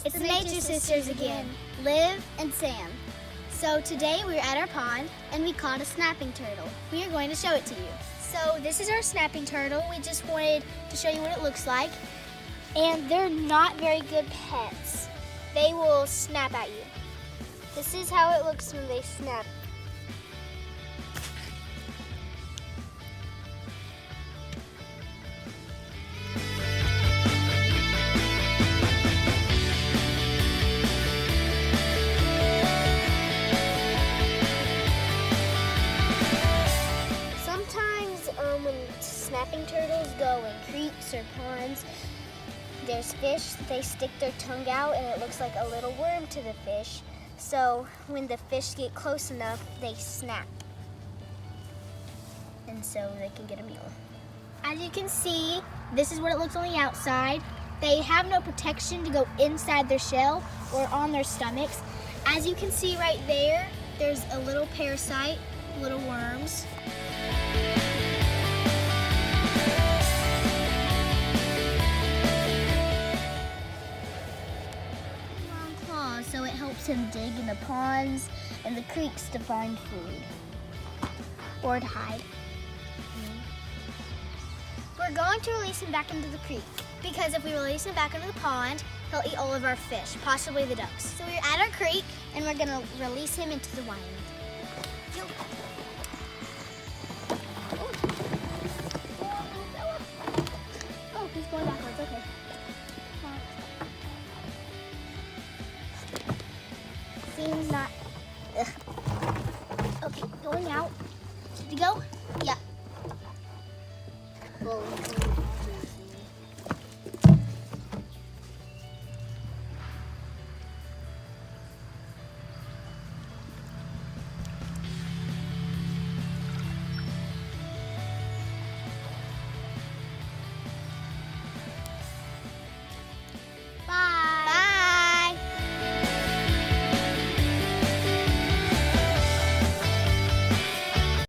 It's the Nature Sisters again, Liv and Sam. So today we're at our pond and we caught a snapping turtle. We are going to show it to you. So this is our snapping turtle. We just wanted to show you what it looks like. And they're not very good pets. They will snap at you. This is how it looks when they snap. When snapping turtles go in creeks or ponds, there's fish, they stick their tongue out and it looks like a little worm to the fish. So when the fish get close enough, they snap. And so they can get a meal. As you can see, this is what it looks on the outside. They have no protection to go inside their shell or on their stomachs. As you can see right there, there's a little parasite, little worms. So it helps him dig in the ponds and the creeks to find food or to hide. We're going to release him back into the creek because if we release him back into the pond, he'll eat all of our fish, possibly the ducks. So we're at our creek and we're gonna release him into the wild. Oh, he's going backwards, okay. Seems not. Ugh. Okay, going out. Did you go? Yeah. Well,